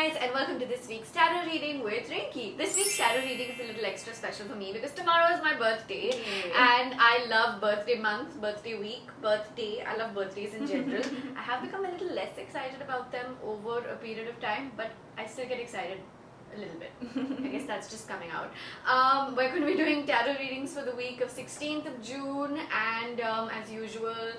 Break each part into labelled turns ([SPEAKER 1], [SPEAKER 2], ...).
[SPEAKER 1] guys, and welcome to this week's tarot reading with Rinky. This week's tarot reading is a little extra special for me because tomorrow is my birthday. And I love birthday month, birthday week, birthday. I love birthdays in general. I have become a little less excited about them over a period of time, but I still get excited a little bit. I guess that's just coming out. We're going to be doing tarot readings for the week of 16th of June, and as usual,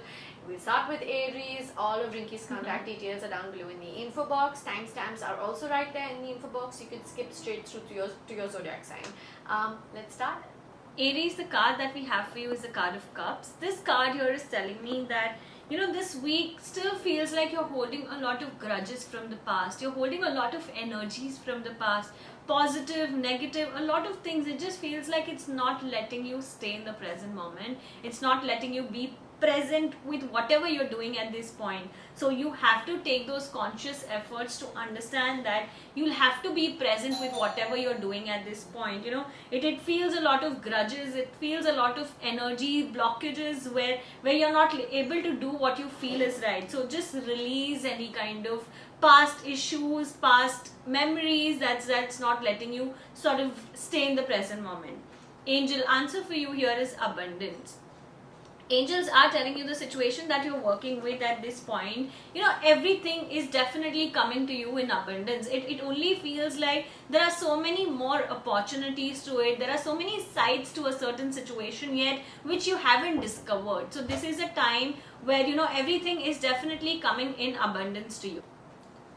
[SPEAKER 1] we'll start with Aries. All of Rinky's contact details are down below in the info box. Timestamps are also right there in the info box. You can skip straight through to your zodiac sign. Let's start.
[SPEAKER 2] Aries, the card that we have for you is the card of cups. This card here is telling me that this week still feels like you're holding a lot of grudges from the past. You're holding a lot of energies from the past, positive, negative, a lot of things. It just feels like it's not letting you stay in the present moment. It's not letting you be present with whatever you're doing at this point. So you have to take those conscious efforts to understand that you'll have to be present with whatever you're doing at this point. It feels a lot of grudges, it feels a lot of energy blockages where you're not able to do what you feel is right. So just release any kind of past issues, past memories that's not letting you sort of stay in the present moment. Angel answer for you here is abundance. Angels are telling you the situation that you're working with at this point. Everything is definitely coming to you in abundance. It only feels like there are so many more opportunities to it. There are so many sides to a certain situation yet which you haven't discovered. So this is a time where everything is definitely coming in abundance to you.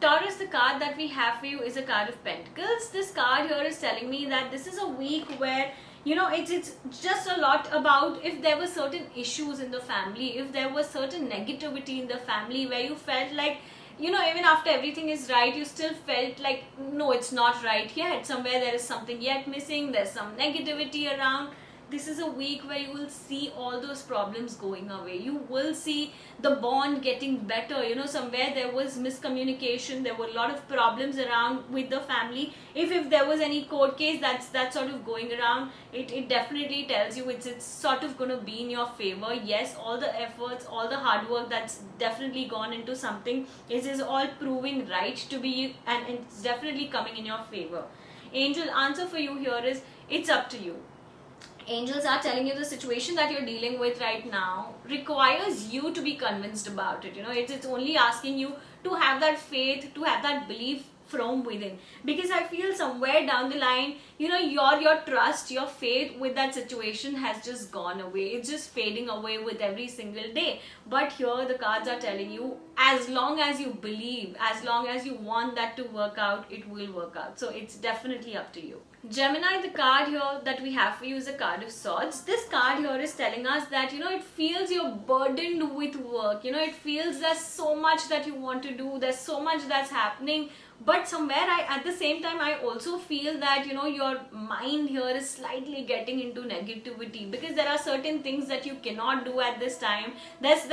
[SPEAKER 2] Taurus, the card that we have for you is a card of Pentacles. This card here is telling me that this is a week where it's just a lot about if there were certain issues in the family, if there was certain negativity in the family where you felt like, even after everything is right, you still felt like, no, it's not right yet. Somewhere there is something yet missing, there's some negativity around. This is a week where you will see all those problems going away. You will see the bond getting better. Somewhere there was miscommunication. There were a lot of problems around with the family. If there was any court case that's sort of going around, it definitely tells you it's sort of going to be in your favor. Yes, all the efforts, all the hard work that's definitely gone into something is all proving right to be, and it's definitely coming in your favor. Angel answer for you here is it's up to you. Angels are telling you the situation that you're dealing with right now requires you to be convinced about it. It's only asking you to have that faith, to have that belief from within, because I feel somewhere down the line, your trust, your faith with that situation has just gone away. It's just fading away with every single day. But here the cards are telling you, as long as you believe, as long as you want that to work out, it will work out. So it's definitely up to you. Gemini, the card here that we have for you is a card of Swords. This card here is telling us that it feels you're burdened with work. It feels there's so much that you want to do, there's so much that's happening, but somewhere at the same time I also feel that your mind here is slightly getting into negativity, because there are certain things that you cannot do at this time. There's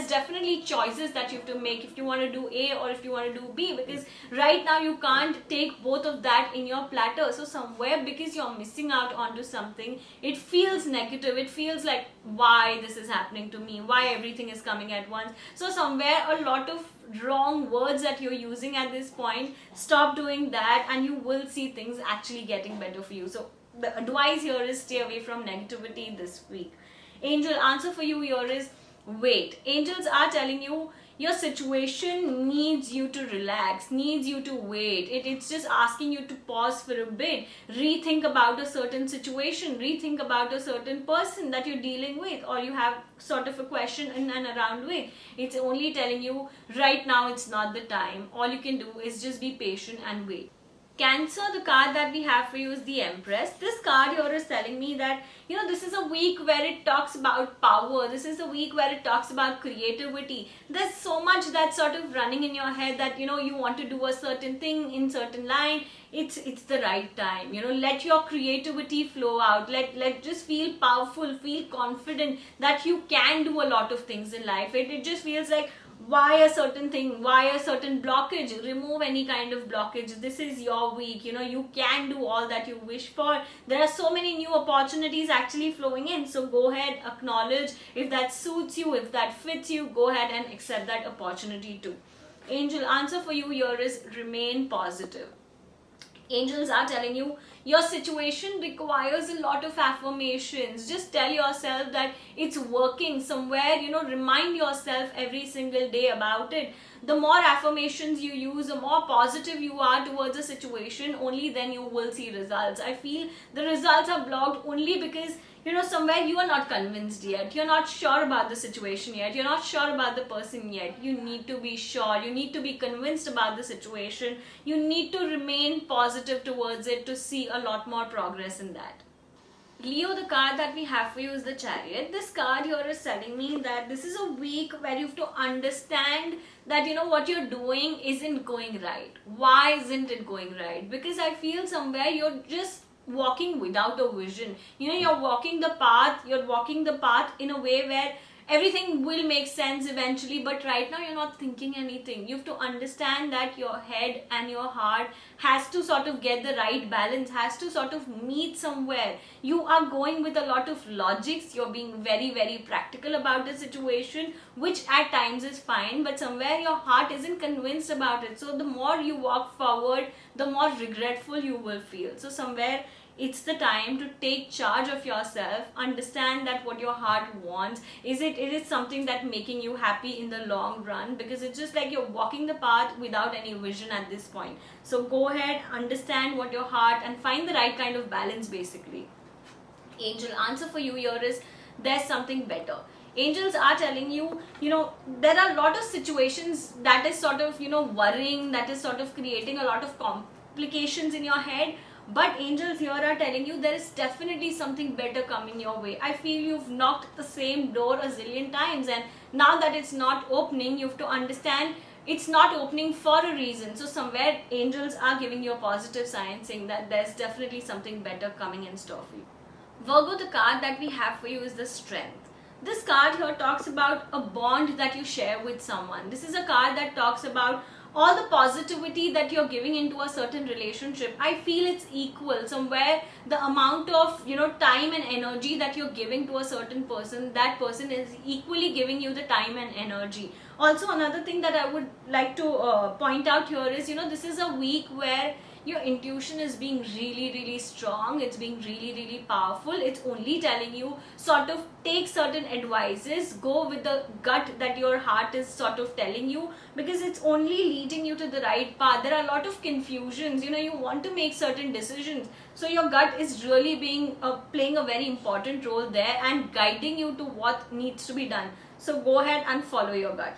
[SPEAKER 2] definitely choices that you have to make if you want to do A or if you want to do B, because right now you can't take both of that in your platter. So somewhere, because you're missing out onto something, it feels negative. It feels like, why this is happening to me, why everything is coming at once. So somewhere a lot of wrong words that you're using at this point, stop doing that and you will see things actually getting better for you. So the advice here is stay away from negativity this week. Angel answer for you here is wait. Angels are telling you your situation needs you to relax, needs you to wait. It's just asking you to pause for a bit, rethink about a certain situation, rethink about a certain person that you're dealing with, or you have sort of a question in and around with. It's only telling you right now it's not the time. All you can do is just be patient and wait. Cancer, the card that we have for you is the Empress. This card here is telling me that this is a week where it talks about power. This is a week where it talks about creativity. There's so much that's sort of running in your head that you want to do a certain thing in certain line. It's the right time. Let your creativity flow out. Let just feel powerful, feel confident that you can do a lot of things in life. It just feels like, why a certain thing, why a certain blockage? Remove any kind of blockage. This is your week. You can do all that you wish for. There are so many new opportunities actually flowing in, so go ahead, acknowledge. If that suits you, if that fits you, go ahead and accept that opportunity too. Angel answer for you here is remain positive. Angels are telling you your situation requires a lot of affirmations. Just tell yourself that it's working somewhere, remind yourself every single day about it. The more affirmations you use, the more positive you are towards a situation, only then you will see results. I feel the results are blocked only because somewhere you are not convinced yet. You're not sure about the situation yet. You're not sure about the person yet. You need to be sure. You need to be convinced about the situation. You need to remain positive towards it to see a lot more progress in that. Leo, the card that we have for you is the Chariot. This card here is telling me that this is a week where you have to understand that what you're doing isn't going right. Why isn't it going right? Because I feel somewhere you're just walking without a vision. You're walking the path in a way where everything will make sense eventually, but right now you're not thinking anything. You have to understand that your head and your heart has to sort of get the right balance, has to sort of meet somewhere. You are going with a lot of logics. You're being very, very practical about the situation, which at times is fine, but somewhere your heart isn't convinced about it. So the more you walk forward, the more regretful you will feel. So somewhere it's the time to take charge of yourself, understand that what your heart wants. Is it something that making you happy in the long run? Because it's just like you're walking the path without any vision at this point. So go ahead, understand what your heart and find the right kind of balance basically. Angel answer for you here is there's something better. Angels are telling you, there are a lot of situations that is sort of, worrying, that is sort of creating a lot of complications in your head. But angels here are telling you there is definitely something better coming your way. I feel you've knocked the same door a zillion times, and now that it's not opening, you have to understand it's not opening for a reason. So somewhere angels are giving you a positive sign saying that there's definitely something better coming in store for you. Virgo, the card that we have for you is the Strength. This card here talks about a bond that you share with someone. This is a card that talks about all the positivity that you're giving into a certain relationship. I feel it's equal. Somewhere the amount of time and energy that you're giving to a certain person, that person is equally giving you the time and energy. Also, another thing that I would like to point out here is this is a week where your intuition is being really, really strong. It's being really, really powerful. It's only telling you sort of take certain advices, go with the gut that your heart is sort of telling you, because it's only leading you to the right path. There are a lot of confusions. You want to make certain decisions. So your gut is really being playing a very important role there and guiding you to what needs to be done. So go ahead and follow your gut.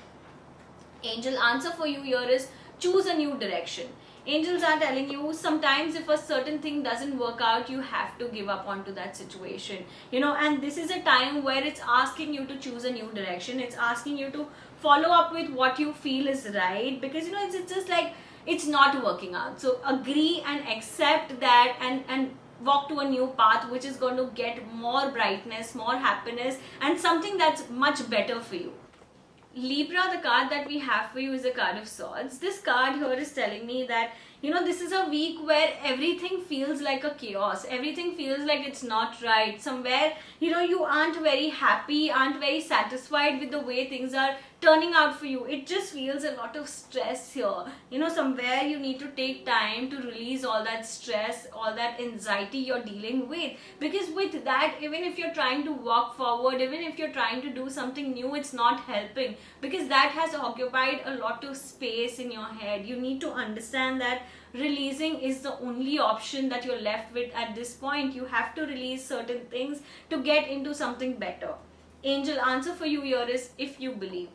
[SPEAKER 2] Angel answer for you here is choose a new direction. Angels are telling you sometimes if a certain thing doesn't work out, you have to give up onto that situation. And this is a time where it's asking you to choose a new direction. It's asking you to follow up with what you feel is right, because it's just like it's not working out. So agree and accept that and walk to a new path which is going to get more brightness, more happiness, and something that's much better for you. Libra, the card that we have for you is a card of Swords. This card here is telling me that this is a week where everything feels like a chaos. Everything feels like it's not right. Somewhere you aren't very happy, aren't very satisfied with the way things are turning out for you. It just feels a lot of stress here. Somewhere you need to take time to release all that stress, all that anxiety you're dealing with, because with that, even if you're trying to walk forward, even if you're trying to do something new, it's not helping, because that has occupied a lot of space in your head. You need to understand that releasing is the only option that you're left with at this point. You have to release certain things to get into something better. Angel answer for you here is if you believe.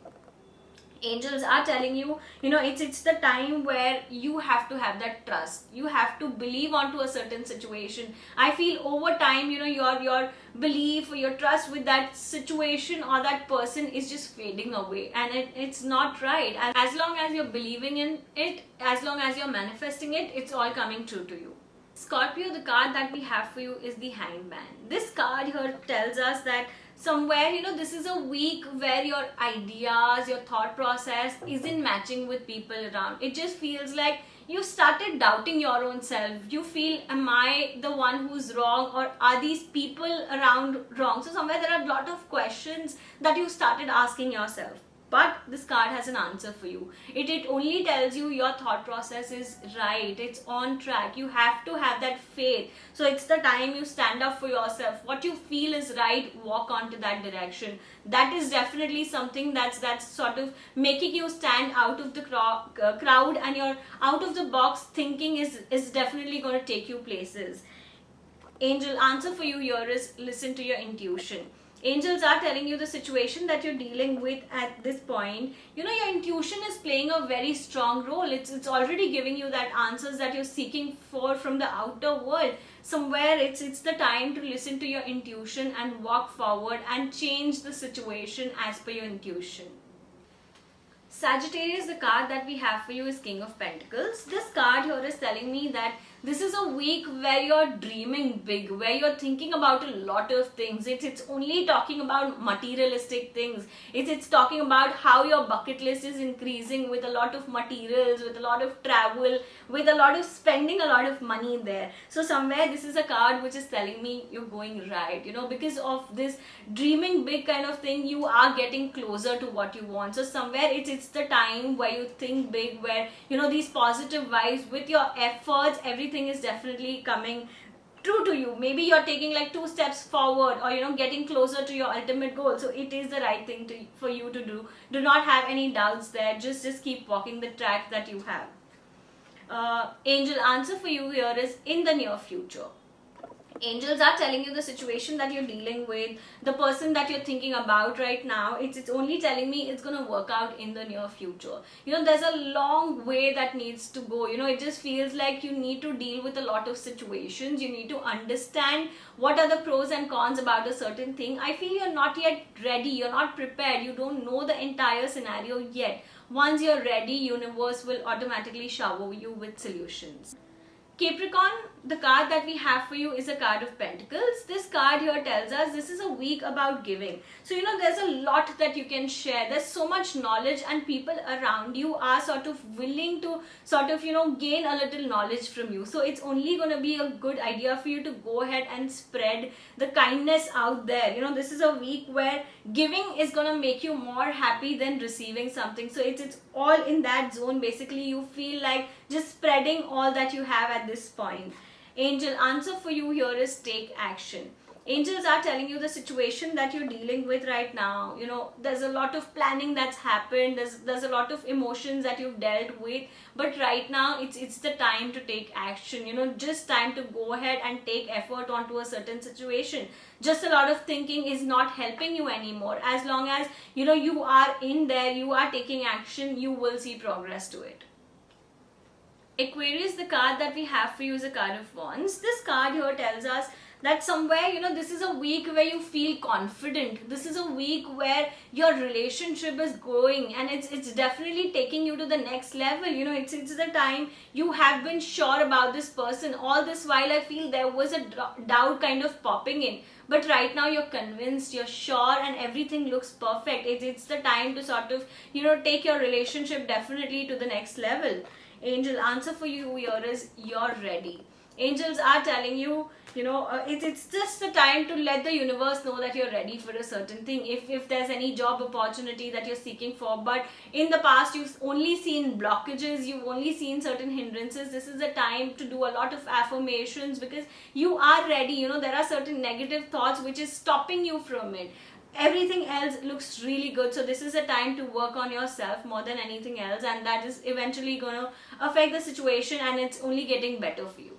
[SPEAKER 2] Angels are telling you, it's the time where you have to have that trust. You have to believe onto a certain situation. I feel over time, your belief, your trust with that situation or that person is just fading away, and it's not right. And as long as you're believing in it, as long as you're manifesting it, it's all coming true to you. Scorpio, the card that we have for you is the Hangman. This card here tells us that somewhere this is a week where your ideas, your thought process isn't matching with people around. It just feels like you started doubting your own self. You feel, am I the one who's wrong, or are these people around wrong? So somewhere there are a lot of questions that you started asking yourself. but this card has an answer for you. It only tells you your thought process is right, it's on track. You have to have that faith. So it's the time you stand up for yourself. What you feel is right, walk onto that direction. That is definitely something that's sort of making you stand out of the crowd, and your out of the box thinking is definitely going to take you places. Angel answer for you here is listen to your intuition. Angels are telling you the situation that you're dealing with at this point. You know, your intuition is playing a very strong role. It's already giving you that answers that you're seeking for from the outer world. Somewhere it's the time to listen to your intuition and walk forward and change the situation as per your intuition. Sagittarius, the card that we have for you is King of Pentacles. This card here is telling me that this is a week where you're dreaming big, where you're thinking about a lot of things. It's only talking about materialistic things. It's talking about how your bucket list is increasing with a lot of materials, with a lot of travel, with a lot of spending a lot of money there. So somewhere this is a card which is telling me you're going right. You know, because of this dreaming big kind of thing, you are getting closer to what you want. So somewhere it's the time where you think big, where, you know, these positive vibes with your efforts, everything is definitely coming true to you. Maybe you're taking like 2 steps forward, or, you know, getting closer to your ultimate goal. So it is the right thing for you to do. Do not have any doubts there. Just keep walking the track that you have. Angel answer for you here is in the near future. Angels are telling you the situation that you're dealing with, the person that you're thinking about right now. It's only telling me it's going to work out in the near future. You know, there's a long way that needs to go. You know, it just feels like you need to deal with a lot of situations. You need to understand what are the pros and cons about a certain thing. I feel you're not yet ready. You're not prepared. You don't know the entire scenario yet. Once you're ready, universe will automatically shower you with solutions. Capricorn, the card that we have for you is a card of Pentacles. This card here tells us this is a week about giving. So, you know, there's a lot that you can share. There's so much knowledge, and people around you are sort of willing to sort of, you know, gain a little knowledge from you. So it's only going to be a good idea for you to go ahead and spread the kindness out there. You know, this is a week where giving is going to make you more happy than receiving something. So it's all in that zone. Basically, you feel like just spreading all that you have at this point. Angel answer for you here is take action. Angels are telling you the situation that you're dealing with right now. You know, there's a lot of planning that's happened. There's a lot of emotions that you've dealt with. But right now, it's the time to take action. You know, just time to go ahead and take effort onto a certain situation. Just a lot of thinking is not helping you anymore. As long as, you know, you are in there, you are taking action, you will see progress to it. Aquarius, the card that we have for you is a card of Wands. This card here tells us that somewhere, you know, this is a week where you feel confident. This is a week where your relationship is growing, and it's definitely taking you to the next level. You know, it's the time you have been sure about this person. All this while, I feel there was a doubt kind of popping in. But right now you're convinced, you're sure, and everything looks perfect. It's the time to sort of, you know, take your relationship definitely to the next level. Angel answer for you here is you're ready. Angels are telling you, you know, it's just the time to let the universe know that you're ready for a certain thing. If there's any job opportunity that you're seeking for, but in the past you've only seen blockages, you've only seen certain hindrances, this is the time to do a lot of affirmations, because you are ready. You know, there are certain negative thoughts which is stopping you from it. Everything else looks really good. So this is a time to work on yourself more than anything else, and that is eventually going to affect the situation, and it's only getting better for you.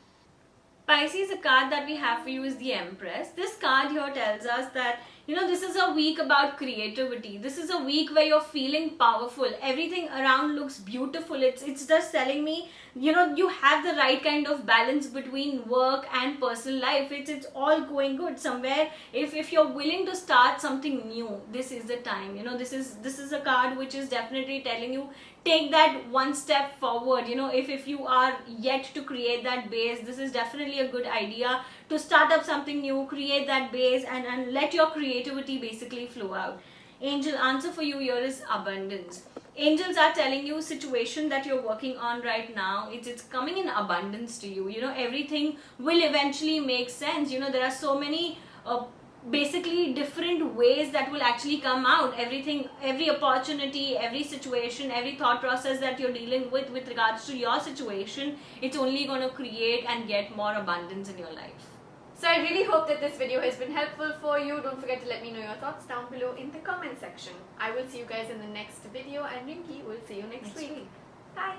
[SPEAKER 2] Pisces, the card that we have for you is the Empress. This card here tells us that, you know, this is a week about creativity. This is a week where you're feeling powerful. Everything around looks beautiful. It's just telling me, you know, you have the right kind of balance between work and personal life. It's all going good. Somewhere, if you're willing to start something new, this is the time. You know, this is a card which is definitely telling you, take that one step forward. You know, if you are yet to create that base, this is definitely a good idea to start up something new, create that base, and let your creativity basically flow out. Angel answer for you here is abundance. Angels are telling you situation that you're working on right now, it's coming in abundance to you. You know, everything will eventually make sense. You know, there are so many basically different ways that will actually come out. Everything, every opportunity, every situation, every thought process that you're dealing with regards to your situation, it's only going to create and get more abundance in your life.
[SPEAKER 1] So I really hope that this video has been helpful for you. Don't forget to let me know your thoughts down below in the comment section. I will see you guys in the next video, and Rinky will see you next week. Bye.